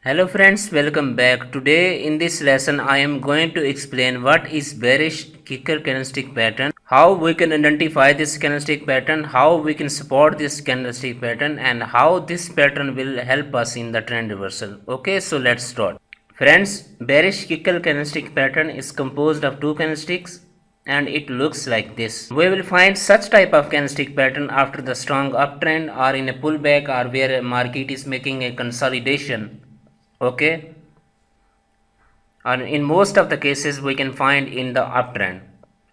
Hello friends, welcome back. Today in this lesson I am going to explain what is bearish kicker candlestick pattern, how we can identify this candlestick pattern, how we can support this candlestick pattern and how this pattern will help us in the trend reversal. Okay, so let's start. Friends, bearish kicker candlestick pattern is composed of two candlesticks and it looks like this. We will find such type of candlestick pattern after the strong uptrend or in a pullback or where a market is making a consolidation. Okay, and in most of the cases we can find in the uptrend.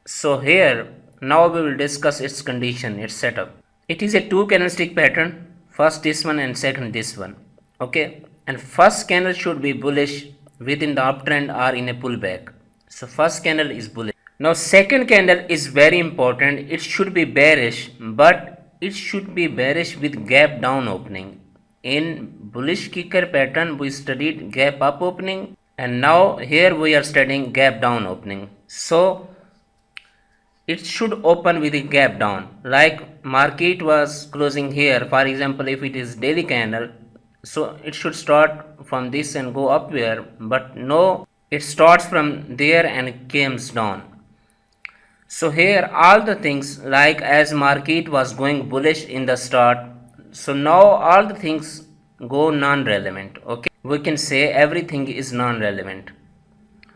So here now we will discuss its condition, its setup. It is a two candlestick pattern, first this one and second this one. Okay, and first candle should be bullish within the uptrend or in a pullback. So first candle is bullish. Now second candle is very important. It should be bearish, but it should be bearish with gap down opening. In bullish kicker pattern we studied gap up opening and now here we are studying gap down opening. So it should open with a gap down, like market was closing here. For example, if it is daily candle, so it should start from this and go upward, but no, it starts from there and comes down. So here all the things, like as market was going bullish in the start, so now all the things go non-relevant. Okay, we can say everything is non-relevant.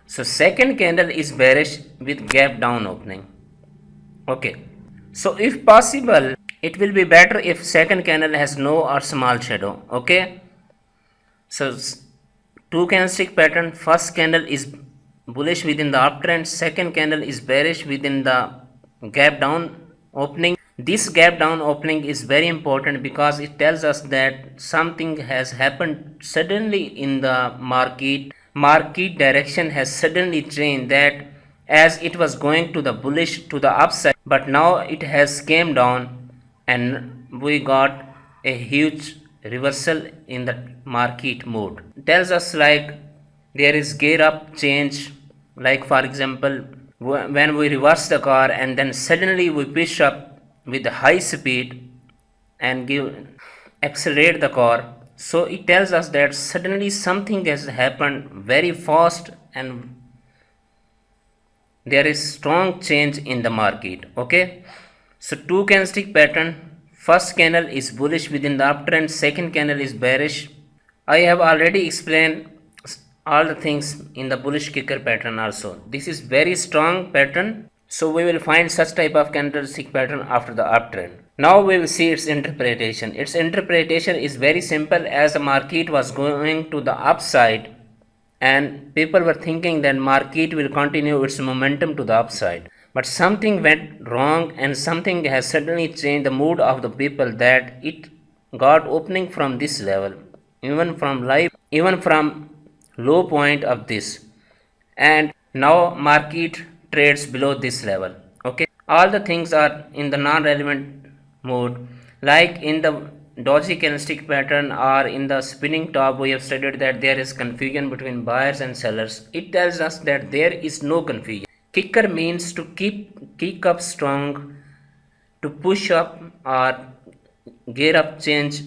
So second candle is bearish with gap down opening. Okay, so if possible it will be better if second candle has no or small shadow. Okay, so two candlestick pattern, first candle is bullish within the uptrend, second candle is bearish within the gap down opening. This gap down opening is very important because it tells us that something has happened suddenly in the market direction has suddenly changed, that as it was going to the bullish to the upside, but now it has came down and we got a huge reversal in the market mode. It tells us like there is gear up change, like for example when we reverse the car and then suddenly we push up with high speed and accelerate the car. So it tells us that suddenly something has happened very fast and there is strong change in the market. Okay, so two candlestick pattern, first candle is bullish within the uptrend, second candle is bearish. I have already explained all the things in the bullish kicker pattern also. This is very strong pattern, so we will find such type of candlestick pattern after the uptrend. Now we will see its interpretation. Its interpretation is very simple. As the market was going to the upside and people were thinking that market will continue its momentum to the upside, but something went wrong and something has suddenly changed the mood of the people, that it got opening from this level, even from low point of this, and now market trades below this level. Okay, all the things are in the non-relevant mode, like in the doji candlestick pattern or in the spinning top we have studied that there is confusion between buyers and sellers. It tells us that there is no confusion. Kicker means to kick up strong, to push up or gear up change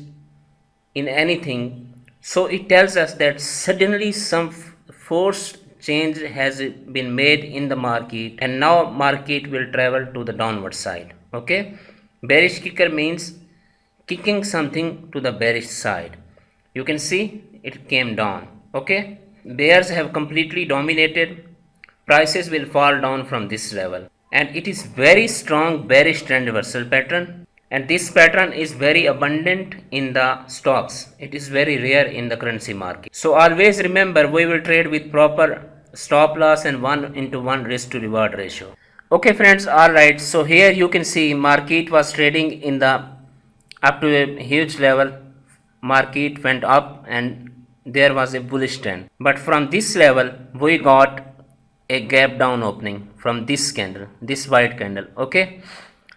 in anything. So it tells us that suddenly some forced change has been made in the market and now market will travel to the downward side. Okay, bearish kicker means kicking something to the bearish side. You can see it came down. Okay, bears have completely dominated, prices will fall down from this level, and it is very strong bearish trend reversal pattern, and this pattern is very abundant in the stocks. It is very rare in the currency market. So always remember, we will trade with proper stop loss and 1:1 risk to reward ratio. Okay friends, alright, so here you can see market was trading in the up to a huge level, market went up and there was a bullish trend, but from this level we got a gap down opening from this candle, this white candle. Okay,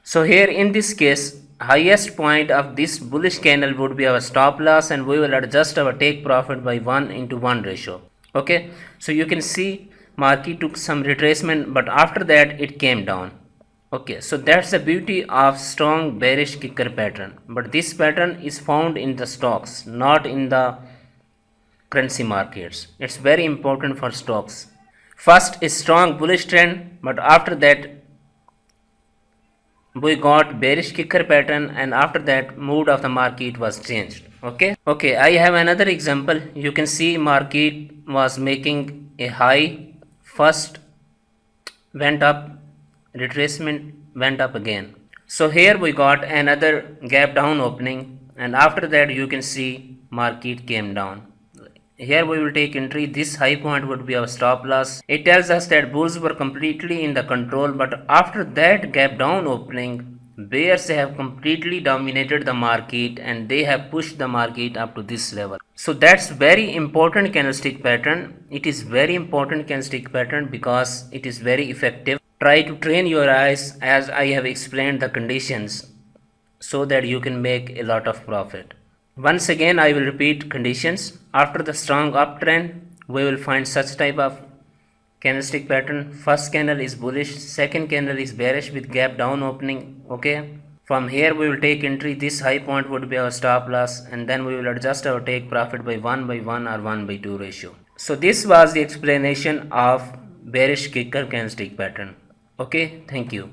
so here in this case highest point of this bullish candle would be our stop loss and we will adjust our take profit by 1:1 ratio. Okay, so you can see market took some retracement, but after that it came down. Okay, so that's the beauty of strong bearish kicker pattern, but this pattern is found in the stocks, not in the currency markets. It's very important for stocks. First is strong bullish trend, but after that we got bearish kicker pattern, and after that mood of the market was changed. Okay, I have another example. You can see market was making a high, first went up, retracement, went up again. So here we got another gap down opening, and after that you can see market came down. Here we will take entry. This high point would be our stop loss. It tells us that bulls were completely in the control, but after that gap down opening, bears have completely dominated the market and they have pushed the market up to this level. So that's very important candlestick pattern. It is very important candlestick pattern because it is very effective. Try to train your eyes as I have explained the conditions so that you can make a lot of profit. Once again I will repeat conditions. After the strong uptrend, we will find such type of candlestick pattern. First candle is bullish, second candle is bearish with gap down opening. Okay, from here we will take entry. This high point would be our stop loss, and then we will adjust our take profit by 1/1 or 1/2 ratio. So this was the explanation of bearish kicker candlestick pattern. Okay, thank you.